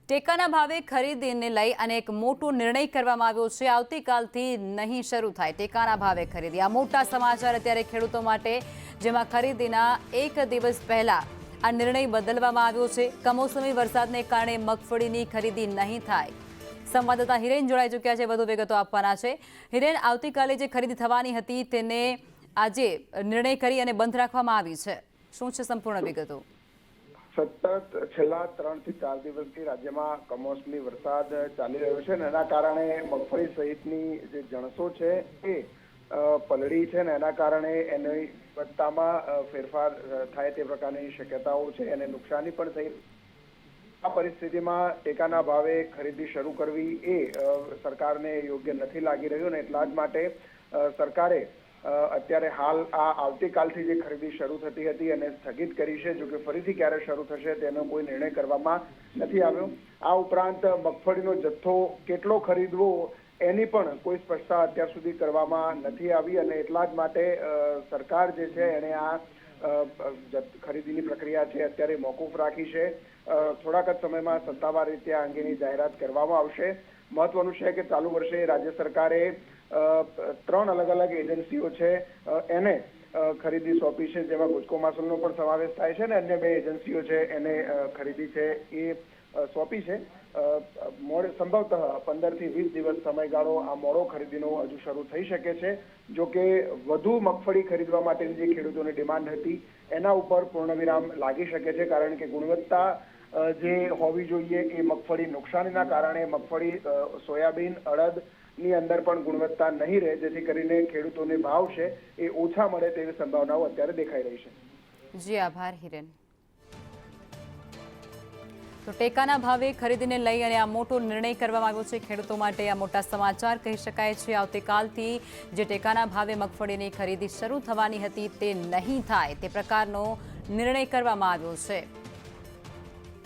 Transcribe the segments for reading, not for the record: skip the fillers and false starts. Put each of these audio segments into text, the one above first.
ટેકાના ભાવે ખરીદીને લઈ અને એક મોટો નિર્ણય કરવામાં આવ્યો છે। આવતીકાલથી નહીં શરૂ થાય ટેકાના ભાવે ખરીદી। આ મોટા સમાચાર અત્યારે ખેડૂતો માટે, જેમાં ખરીદીના એક દિવસ પહેલા આ નિર્ણય બદલવામાં આવ્યો છે। કમોસમી વરસાદને કારણે મગફળીની ખરીદી નહીં થાય। સંવાદદાતા હિરેન જોડાઈ ચૂક્યા છે, વધુ વિગતો આપવાના છે। હિરેન, આવતીકાલે જે ખરીદી થવાની હતી તેને આજે નિર્ણય કરી અને બંધ રાખવામાં આવી છે, શું છે સંપૂર્ણ વિગતો? સતત છેલ્લા 3 થી 4 દિવસથી રાજ્યમાં કમોસમી વરસાદ ચાલી રહ્યો છે અને એના કારણે મગફળી સહિતની જે જણસો છે એ પલળી છે અને એના કારણે એની ગુણવત્તામાં ફેરફાર થાય તે પ્રકારની શક્યતાઓ છે અને નુકસાની પણ થઈ। આ પરિસ્થિતિમાં ટેકાના ભાવે ખરીદી શરૂ કરવી એ સરકારને યોગ્ય નથી લાગી રહ્યું અને એટલા જ માટે સરકારે અત્યારે હાલ આ આવતીકાલથી જે ખરીદી શરૂ થતી હતી અને સ્થગિત કરી છે। જો કે ફરીથી ક્યારે શરૂ થશે તેનો કોઈ નિર્ણય કરવામાં નથી આવ્યો। આ ઉપરાંત મગફળીનો જથ્થો કેટલો ખરીદવો એની પણ કોઈ સ્પષ્ટતા અત્યાર સુધી કરવામાં નથી આવી અને એટલા જ માટે સરકાર જે છે એણે આ ખરીદીની પ્રક્રિયા છે અત્યારે મોકૂફ રાખી છે। થોડાક જ સમયમાં સત્તાવાર રીતે આ અંગેની જાહેરાત કરવામાં આવશે। મહત્વનું છે કે ચાલુ વર્ષે રાજ્ય સરકારે 3 અલગ અલગ એજન્સીઓ છે એને ખરીદી સોંપી છે, જેમાં ગુજકો માસુલનો પણ સમાવેશ થાય છે અને અન્ય 2 એજન્સીઓ છે એને ખરીદી છે એ સોંપી છે। સંભવતઃ 15 થી 20 દિવસ સમયગાળો આ મોડો ખરીદીનો હજુ શરૂ થઈ શકે છે। જો કે વધુ મગફળી ખરીદવા માટેની જે ખેડૂતોની ડિમાન્ડ હતી એના ઉપર પૂર્ણવિરામ લાગી શકે છે, કારણ કે ગુણવત્તા જે હોવી જોઈએ એ મગફળી નુકસાનીના કારણે મગફળી સોયાબીન અડદ ની અંદર પણ ગુણવત્તા નહીં રહે, જેથી કરીને ખેડૂતોને ભાવ છે એ ઓછા મળે તેવી સંભાવનાઓ અત્યારે દેખાઈ રહી છે। જી આભાર હિરેન। તો ટેકાના ભાવે ખરીદીને લઈ અને આ મોટો નિર્ણય કરવામાં આવ્યો છે ખેડૂતો માટે। આ મોટા સમાચાર કહી શકાય છે। આવતીકાલથી જે ટેકાના ભાવે મગફળીની ખરીદી શરૂ થવાની હતી તે નહીં થાય તે પ્રકારનો નિર્ણય કરવામાં આવ્યો છે।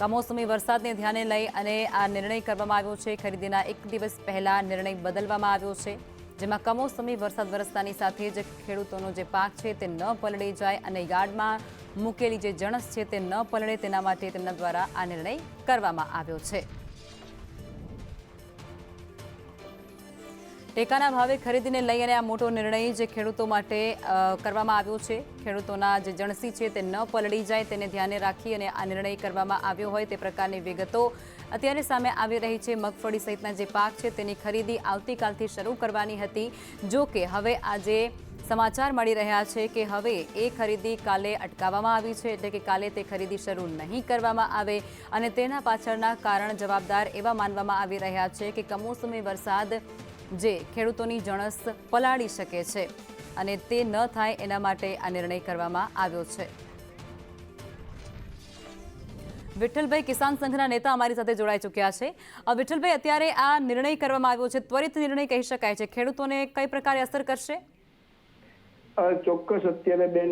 કમોસમી વરસાદને ધ્યાને લઈ અને આ નિર્ણય કરવામાં આવ્યો છે। ખરીદીના એક દિવસ પહેલા નિર્ણય બદલવામાં આવ્યો છે, જેમાં કમોસમી વરસાદ વરસતાની સાથે જ ખેડૂતોનો જે પાક છે તે ન પલળી જાય અને યાર્ડમાં મૂકેલી જે જણસ છે તે ન પલળે તેના માટે તેમના દ્વારા આ નિર્ણય કરવામાં આવ્યો છે। ટેકાના ભાવે ખરીદીને લઈ અને આ મોટો નિર્ણય જે ખેડૂતો માટે કરવામાં આવ્યો છે। ખેડૂતોના જે જણસી છે તે ન પલળી જાય તેને ધ્યાને રાખી અને આ નિર્ણય કરવામાં આવ્યો હોય તે પ્રકારની વિગતો અત્યારે સામે આવી રહી છે। મગફળી સહિતના જે પાક છે તેની ખરીદી આવતીકાલથી શરૂ કરવાની હતી। જો કે હવે આજે સમાચાર મળી રહ્યા છે કે હવે એ ખરીદી કાલે અટકાવવામાં આવી છે, એટલે કે કાલે તે ખરીદી શરૂ નહીં કરવામાં આવે અને તેના પાછળના કારણ જવાબદાર એવા માનવામાં આવી રહ્યા છે કે કમોસમી વરસાદ જે ખેડૂતોની જણસ પલાળી શકે છે અને તે ન થાય એના માટે આ નિર્ણય કરવામાં આવ્યો છે। વિઠ્ઠલભાઈ કિસાન સંઘના નેતા અમારી સાથે જોડાઈ ચૂક્યા છે। વિઠ્ઠલભાઈ, અત્યારે આ નિર્ણય કરવામાં આવ્યો છે, ત્વરિત નિર્ણય કહી શકાય છે, ખેડૂતોને કઈ પ્રકારે અસર કરશે? ચોક્કસ અત્યારે બેન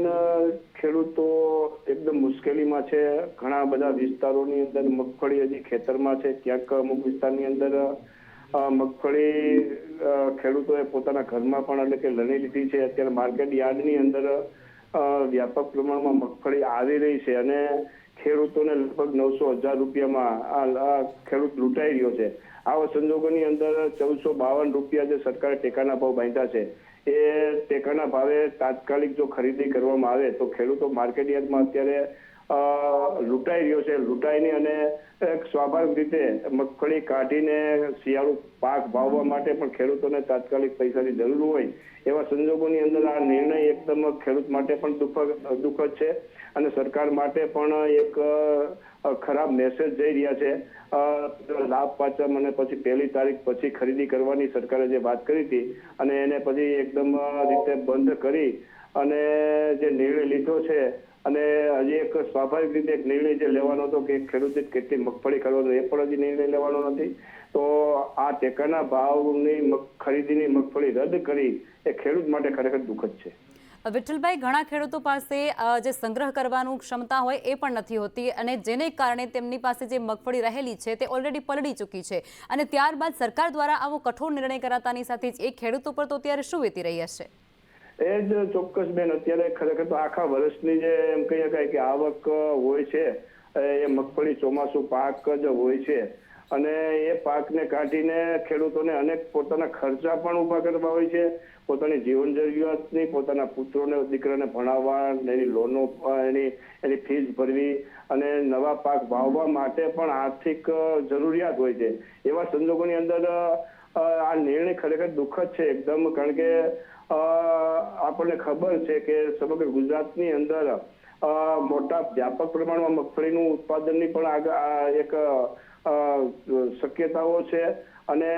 ખેડૂતો એકદમ મુશ્કેલીમાં છે। ઘણા બધા વિસ્તારોની અંદર મગફળી હજી ખેતરમાં છે, ક્યાંક અમુક વિસ્તારની અંદર મગફળી ખેડૂતોએ પોતાના ઘરમાં પણ એટલે કે લણી લીધી છે। અત્યારે માર્કેટ યાર્ડની અંદર વ્યાપક પ્રમાણમાં મગફળી આવી રહી છે અને ખેડૂતોને લગભગ 900,000 રૂપિયામાં આ ખેડૂત લૂંટાઈ રહ્યો છે। આવા સંજોગોની અંદર 1452 રૂપિયા જે સરકારે ટેકાના ભાવ બાંધ્યા છે એ ટેકાના ભાવે તાત્કાલિક જો ખરીદી કરવામાં આવે તો ખેડૂતો માર્કેટ યાર્ડમાં અત્યારે લૂંટાઈ રહ્યો છે। લૂંટાઈને અને એક સ્વાભાવિક રીતે મગફળી કાઢીને શિયાળુ પાક વાવવા માટે પણ ખેડૂતોને તાત્કાલિક પૈસાની જરૂર હોય એવા સંજોગોની અંદર આ નિર્ણય એકદમ ખેડૂત માટે પણ દુઃખદ છે અને સરકાર માટે પણ એક ખરાબ મેસેજ જઈ રહ્યા છે। લાભ પાચમ અને પછી 1લી તારીખ પછી ખરીદી કરવાની સરકારે જે વાત કરી હતી અને એને પછી એકદમ રીતે બંધ કરી અને જે નિર્ણય લીધો છે અને હજી એક સ્વાભાવિક રીતે એક નિર્ણય જે લેવાનો હતો કે ખેડૂતે કેટલી મગફળી કરવાનો એ પણ હજી નિર્ણય લેવાનો નથી। તો આ ટેકાના ભાવની ખરીદીની મગફળી રદ કરી એ ખેડૂત માટે ખરેખર દુઃખદ છે। વિઠ્ઠલભાઈ, ઘણા ખેડૂતો પાસે જે સંગ્રહ કરવાનું ક્ષમતા હોય એ પણ નથી હોતી અને જેને કારણે તેમની પાસે જે મગફળી રહેલી છે તે ઓલરેડી પલળી ચૂકી છે અને ત્યારબાદ સરકાર દ્વારા આવો કઠોર નિર્ણય કરાતાની સાથે જ એ ખેડૂતો પર તો ત્યારે શું વીતી રહી હશે? એ જ ચોક્કસ બેન, અત્યારે ખરેખર તો આખા વર્ષની જે એમ કહી શકાય કે આવક હોય છે એ મગફળી ચોમાસું પાક જ હોય છે અને એ પાકને કાઢીને ખેડૂતોને અનેક પોતાના ખર્ચા પણ ઉભા કરવા હોય છે, પોતાની જીવન જરૂરિયાતની, પોતાના પુત્રોને દીકરાને ભણાવવા, એની લોનો, એની ફીસ ભરવી અને નવા પાક વાવવા માટે પણ આર્થિક જરૂરિયાત હોય છે. એવા સંજોગોની અંદર આ નિર્ણય ખરેખર દુઃખદ છે એકદમ, કારણ કે આપણને ખબર છે કે સમગ્ર ગુજરાતની અંદર મોટા વ્યાપક પ્રમાણમાં મગફળીનું ઉત્પાદનની પણ એક શક્યતાઓ છે અને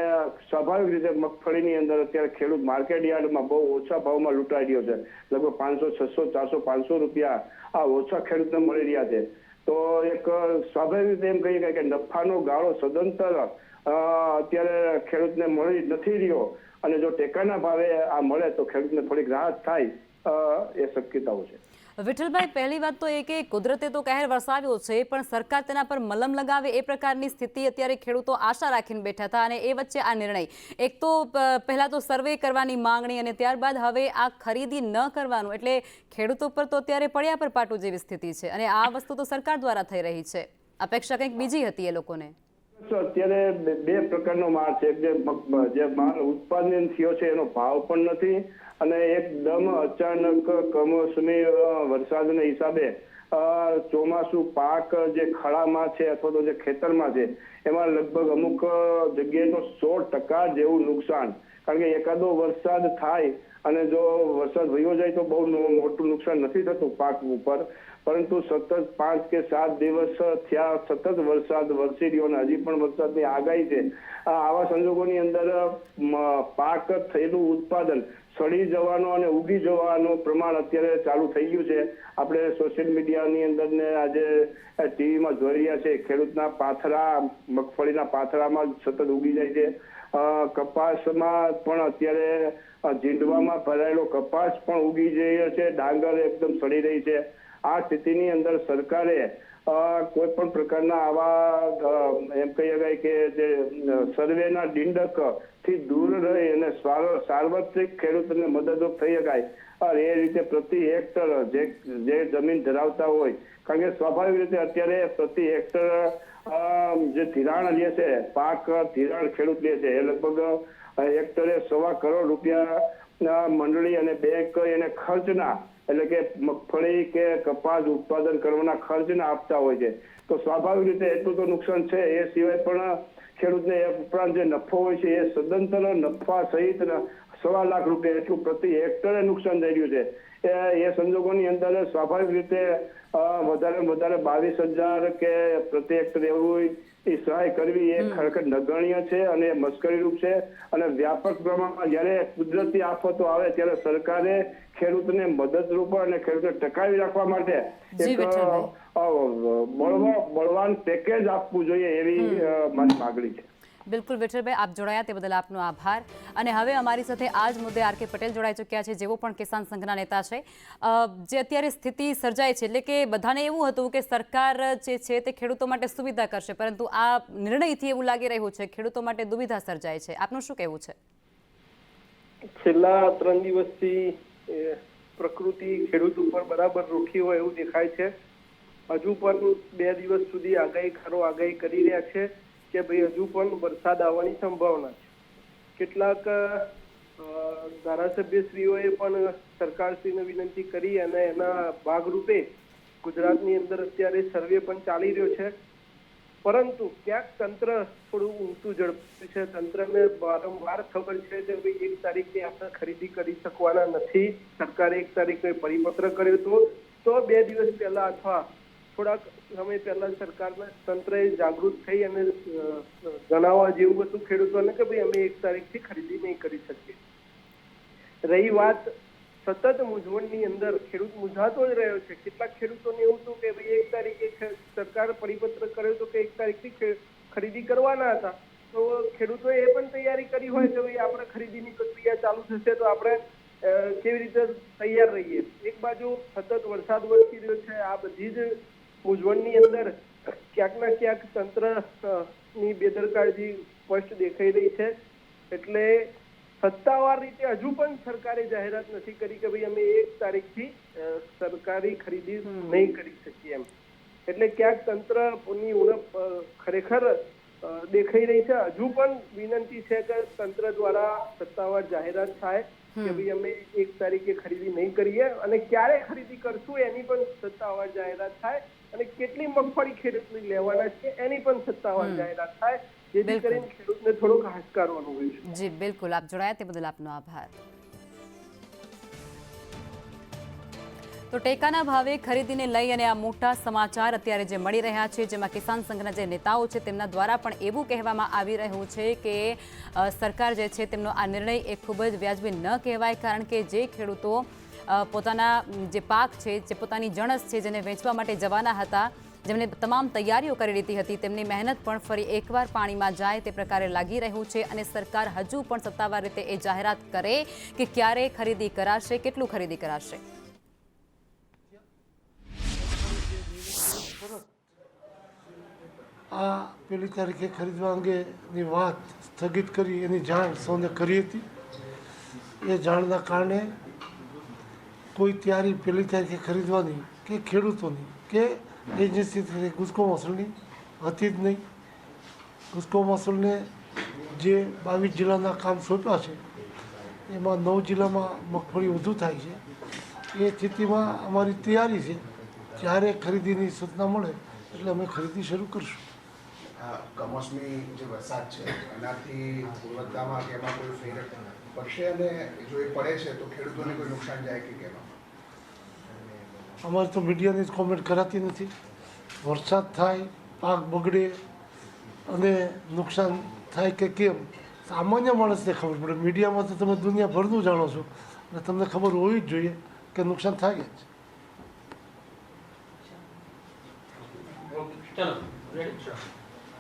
સ્વાભાવિક રીતે મગફળીની અંદર અત્યારે ખેડૂત માર્કેટ યાર્ડમાં બહુ ઓછા ભાવમાં લૂંટાઈ રહ્યો છે. લગભગ 500, 600, 400, 500 રૂપિયા આ ઓછા ખેડૂતને મળી રહ્યા છે. તો એક સ્વાભાવિક રીતે એમ કહીએ કે નફાનો ગાળો સદંતર અત્યારે ખેડૂતને મળી નથી રહ્યો અને જો ટેકાના ભાવે આ મળે તો ખેડૂતને થોડીક રાહત થાય એ શક્યતાઓ છે. વિઠ્ઠલભાઈ, પહેલી વાત તો એ કે કુદરતે તો કહેર વરસાવ્યો છે, પણ સરકાર તેના પર મલમ લગાવે એ પ્રકારની સ્થિતિ અત્યારે ખેડૂતો આશા રાખીને બેઠા હતા અને એ વચ્ચે આ નિર્ણય. એક તો પહેલા તો સર્વે કરવાની માંગણી અને ત્યારબાદ હવે આ ખરીદી ન કરવાનું, એટલે ખેડૂતો પર તો અત્યારે પડ્યા પર પાટું જેવી સ્થિતિ છે અને આ વસ્તુ તો સરકાર દ્વારા થઈ રહી છે. અપેક્ષા કંઈક બીજી હતી એ લોકોને. અત્યારે બે પ્રકારનો માલ છે. જે માલ ઉત્પાદન થયો છે એનો ભાવ પણ નથી અને એકદમ અચાનક કમોસમી વરસાદના હિસાબે ચોમાસું પાક જે ખળામાં છે અથવા તો જે ખેતરમાં છે એમાં લગભગ અમુક જગ્યાએ તો 100% જેવું નુકસાન. કારણ કે એકાદો વરસાદ થાય અને જો વરસાદ વયો જાય તો બહુ મોટું નુકસાન નથી થતું પાક ઉપર, પરંતુ સતત 5 કે 7 દિવસ થયા સતત વરસાદ વરસી રહ્યો અને હજી પણ વરસાદની આગાહી છે. આવા સંજોગોની અંદર પાક થયેલું ઉત્પાદન સડી જવાનો અને ઉગી જવાનું પ્રમાણ અત્યારે ચાલુ થઈ ગયું છે. આપણે સોશિયલ મીડિયાની અંદર ને આજે ટીવીમાં જોઈ રહ્યા છે, ખેડૂતના પાથરા, મગફળીના પાથરામાં સતત ઉગી જાય છે. કપાસમાં પણ અત્યારે જીંડવામાં ભરાયેલો કપાસ પણ ઉગી રહ્યો છે, ડાંગર એકદમ સડી રહી છે. આ સ્થિતિની અંદર સરકારે કોઈ પણ પ્રકારના આવા એમ કહી શકાય કે જે સર્વેના ડિંડક થી દૂર રહી અને સાર્વત્રિક ખેડૂતોને મદદરૂપ થઈ શકાય એ રીતે પ્રતિ હેક્ટર જે જમીન ધરાવતા હોય, કારણ કે સ્વાભાવિક રીતે અત્યારે પ્રતિ હેક્ટર જે ધિરાણ લે છે, પાક ધિરાણ ખેડૂત લે છે, એ લગભગ હેક્ટરે 1.25 કરોડ રૂપિયા મંડળી અને બેંક એને ખર્ચના, એટલે કે મગફળી કે કપાસ ઉત્પાદન કરવાના ખર્ચના આપતા હોય છે. તો સ્વાભાવિક રીતે એટલું તો નુકસાન છે. એ સિવાય પણ ખેડૂતને એ ઉપરાંત જે નફો હોય છે એ સદંતર નફા સહિત 1.25 લાખ રૂપિયા એટલું પ્રતિ હેક્ટરે નુકસાન થઈ રહ્યું છે. એ સંજોગોની અંદર સ્વાભાવિક રીતે વધારે 22,000 કે પ્રતિ હેક્ટર એવું સહાય કરવી એ ખરેખર નગણ્ય છે અને મશ્કરીરૂપ છે. અને વ્યાપક પ્રમાણમાં જયારે કુદરતી આફતો આવે ત્યારે સરકારે ખેડૂતને મદદરૂપ અને ખેડૂતને ટકાવી રાખવા માટે એક બળવાન પેકેજ આપવું જોઈએ એવી મારી માગણી છે. બિલકુલ વિઠ્ઠલભાઈ, આપ જોડાયા તે બદલ આપનો આભાર. અને હવે અમારી સાથે આ જ મુદ્દે આર કે પટેલ જોડાઈ ચૂક્યા છે, જેઓ પણ કિસાન સંઘના નેતા છે. જે અત્યારે સ્થિતિ સર્જાય છે, એટલે કે બધાને એવું હતું કે સરકાર જે છે તે ખેડૂતો માટે સુવિધા કરશે, પરંતુ આ નિર્ણયથી એવું લાગી રહ્યું છે ખેડૂતો માટે દુવિધા સર્જાય છે. આપનું શું કહેવું છે? છેલ્લા 3 દિવસથી પ્રકૃતિ ખેડૂત ઉપર બરાબર રોકી હોય એવું દેખાય છે. હજુ પણ 2 દિવસ સુધી આગાહી કરી રહ્યા છે કે ભાઈ હજુ પણ વરસાદ આવવાની સંભાવના છે. કેટલાક ધારાસભ્યશ્રીઓએ પણ સરકારશ્રીને વિનંતી કરી અને એના ભાગરૂપે ગુજરાતની અંદર અત્યારે સર્વે પણ ચાલી રહ્યો છે, પરંતુ ક્યાંક તંત્ર થોડું ઊંચું ઝડપ્યું છે. તંત્રને વારંવાર ખબર છે કે ભાઈ 1 તારીખે આપણે ખરીદી કરી શકવાના નથી. સરકારે 1 તારીખે પરિપત્ર કર્યો તો 2 દિવસ પહેલા અથવા થોડાક સમય પહેલા સરકારના તંત્રએ જાગૃત થઈ અને જણાવવા જેવું હતું ખેડૂતોને કે ભાઈ અમે 1 તારીખથી ખરીદી નહીં કરી શકીએ. રહી વાત સતત મૂંઝવણની અંદર, ખેડૂત મૂંઝાતો જ રહ્યો છે. કેટલાક ખેડૂતોને એવું હતું કે ભાઈ 1 તારીખે સરકાર પરિપત્ર કર્યો તો કે 1 તારીખથી ખરીદી કરવાના હતા, તો ખેડૂતોએ એ પણ તૈયારી કરી હોય કે ભાઈ આપણે ખરીદીની પ્રક્રિયા ચાલુ થશે તો આપણે કેવી રીતે તૈયાર રહીએ. એક બાજુ સતત વરસાદ વરસી રહ્યો છે. આ બધી જ મૂંઝવણની અંદર ક્યાંક ના ક્યાંક તંત્રની બેદરકારી સ્પષ્ટ દેખાઈ રહી છે. એટલે સત્તાવાર રીતે હજુ પણ સરકારે જાહેરાત નથી કરી કે ભાઈ અમે 1 તારીખથી સરકારી ખરીદી નહીં કરી શકીએ એમ. એટલે ક્યાંક તંત્રની ઉણપ ખરેખર દેખાઈ રહી છે. હજુ પણ વિનંતી છે કે તંત્ર દ્વારા સત્તાવાર જાહેરાત થાય કે ભાઈ અમે 1 તારીખે ખરીદી નહીં કરીએ અને ક્યારે ખરીદી કરશું એની પણ સત્તાવાર જાહેરાત થાય અને કેટલી મગફળી ખેડૂતને લેવાના છે એની પણ સત્તાવાર જાહેરાત થાય, જેથી કરીને ખેડૂતને થોડોક હાશકારો અનુભવીશું. જી બિલકુલ, આપ જોડાયા તે બદલ આપનો આભાર. તો ટેકાના ભાવે ખરીદીને લઈ અને આ મોટા સમાચાર અત્યારે જે મળી રહ્યા છે, જેમાં કિસાન સંઘના જે નેતાઓ છે તેમના દ્વારા પણ એવું કહેવામાં આવી રહ્યું છે કે સરકાર જે છે તેમનો આ નિર્ણય એ ખૂબ જ વ્યાજબી ન કહેવાય, કારણ કે જે ખેડૂતો પોતાના જે પાક છે, જે પોતાની જણસ છે, જેને વેચવા માટે જવાના હતા, જેમને તમામ તૈયારીઓ કરી લીધી હતી, તેમની મહેનત પણ ફરી એકવાર પાણીમાં જાય તે પ્રકારે લાગી રહ્યું છે અને સરકાર હજુ પણ સત્તાવાર રીતે એ જાહેરાત કરે કે ક્યારે ખરીદી કરાશે, કેટલું ખરીદી કરાશે. આ પહેલી તારીખે ખરીદવા અંગેની વાત સ્થગિત કરી એની જાણ સૌને કરી હતી. એ જાણના કારણે કોઈ તૈયારી પહેલી તારીખે ખરીદવાની કે ખેડૂતોની કે એજન્સી ગુસ્કો મસૂલની હતી જ નહીં. ગુસ્કો મસૂલને જે 22 જિલ્લાના કામ સોંપ્યા છે એમાં 9 જિલ્લામાં મગફળી વધુ થાય છે. એ સ્થિતિમાં અમારી તૈયારી છે, જ્યારે ખરીદીની સૂચના મળે એટલે અમે ખરીદી શરૂ કરશું. કમોસમી જે વરસાદ છે એનાથી ગુણવત્તામાં કે એમાં કોઈ ફેર પડશે અને જો એ પડે છે તો ખેડૂતોને કોઈ નુકસાન જાય કે કેમ? અમારે તો મીડિયાની જ કોમેન્ટ કરાતી નથી. વરસાદ થાય, પાક બગડે અને નુકસાન થાય કે કેમ સામાન્ય માણસને ખબર પડે. મીડિયામાં તો તમે દુનિયાભરનું જાણો છો અને તમને ખબર હોવી જ જોઈએ કે નુકસાન થાય જ.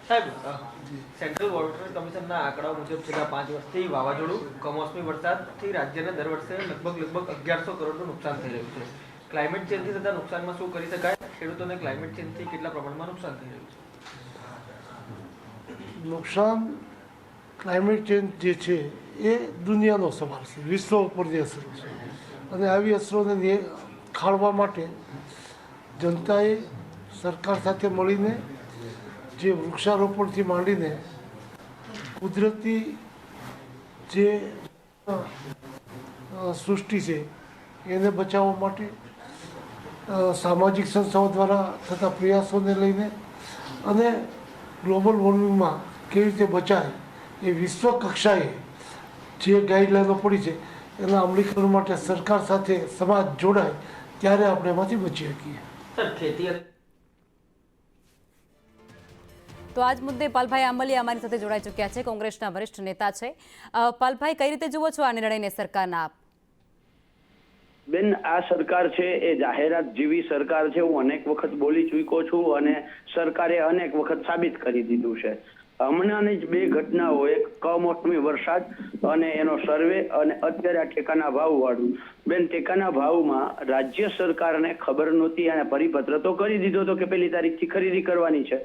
સાહેબ, સેન્ટ્રલ વોટર કમિશનના આંકડાઓ મુજબ છેલ્લા 5 વર્ષથી વાવાઝોડું, કમોસમી વરસાદથી રાજ્યને દર વર્ષે લગભગ 1100 કરોડનું નુકસાન થઈ રહ્યું છે. ક્લાઇમેટ ચેન્જથી થતા નુકસાનમાં શું કરી શકાય? ખેડૂતોને ક્લાઇમેટ ચેન્જથી કેટલા પ્રમાણમાં નુકસાન થઈ રહ્યું છે? નુકસાન ક્લાઇમેટ ચેન્જ જે છે એ દુનિયાનો સવાલ છે, વિશ્વ ઉપરની અસરો છે અને આવી અસરોને ખાળવા માટે જનતાએ સરકાર સાથે મળીને જે વૃક્ષારોપણથી માંડીને કુદરતી જે સૃષ્ટિ છે એને બચાવવા માટે સામાજિક સંસ્થાઓ દ્વારા થતા પ્રયાસોને લઈને અને ગ્લોબલ વોર્મિંગમાં કેવી રીતે બચાય એ વિશ્વ કક્ષાએ જે ગાઈડલાઈનો પડી છે એના અમલીકરણ માટે સરકાર સાથે સમાજ જોડાય ત્યારે આપણે એમાંથી બચી શકીએ. સર, ખેતી તો આજ મુદ્દે પાલભાઈ આંબલિયા અમારી સાથે જોડાઈ ચૂક્યા છે, કોંગ્રેસના વરિષ્ઠ નેતા છે. પાલભાઈ, કઈ રીતે જુઓ છો આ નિર્ણયને સરકારના આપ? બેન, આ સરકાર છે એ જાહેરાત જેવી સરકાર છે. હું અનેક વખત બોલી ચૂક્યો છું અને સરકારે અનેક વખત સાબિત કરી દીધું છે. હમણાંની જ 2 ઘટનાઓ, એક કમોસમી વરસાદ અને એનો સર્વે અને અત્યારે આ ટેકાના ભાવ વાળું. બેન, ટેકાના ભાવમાં રાજ્ય સરકારને ખબર નહોતી અને પરિપત્ર તો કરી દીધો હતો કે 1 તારીખથી ખરીદી કરવાની છે.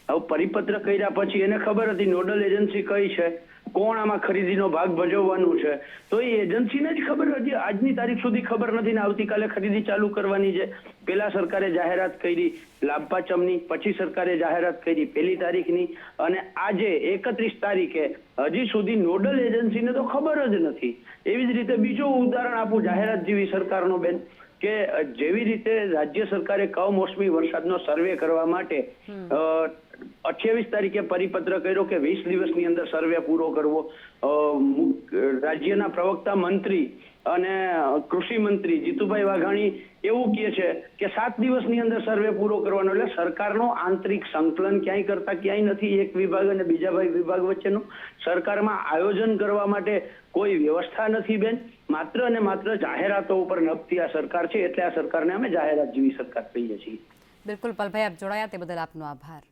હવે પરિપત્ર કર્યા પછી એને ખબર હતી નોડલ એજન્સી કઈ છે, કોણ આમાં ખરીદીનો ભાગ ભજવવાનું છે, તો એ એજન્સીને જ ખબર હતી. આજની તારીખ સુધી ખબર નથી ને આવતીકાલે ખરીદી ચાલુ કરવાની છે. પહેલા સરકારે જાહેરાત કરી લાભપાચમની, પછી સરકારે જાહેરાત કરી 1 તારીખની અને આજે 31 તારીખે હજી સુધી નોડલ એજન્સીને તો ખબર જ નથી. એવી જ રીતે બીજું ઉદાહરણ આપું જાહેરાત જેવી સરકારનો બેન, કે જેવી રીતે રાજ્ય સરકારે કમોસમી વરસાદનો સર્વે કરવા માટે 28 તારીખે પરિપત્ર કર્યો કે 20 દિવસની અંદર સર્વે પૂરો કરવો. રાજ્યના પ્રવક્તા મંત્રી અને કૃષિ મંત્રી જીતુભાઈ વાઘાણી એવું કહે છે કે 7 દિવસની અંદર સર્વે પૂરો કરવાનો. એટલે સરકારનો આંતરિક સંકલન ક્યાંય કરતા ક્યાંય નથી, એક વિભાગ અને બીજા વિભાગ વચ્ચેનું. સરકારમાં આયોજન કરવા માટે કોઈ વ્યવસ્થા નથી બેન. માત્ર અને માત્ર જાહેરાતો ઉપર નભતી આ સરકાર છે, એટલે આ સરકારને અમે જાહેરાત જેવી સરકાર કહીએ છીએ. બિલકુલ પાલભાઈ, આપ જોડાયા તે બદલ આપનો આભાર.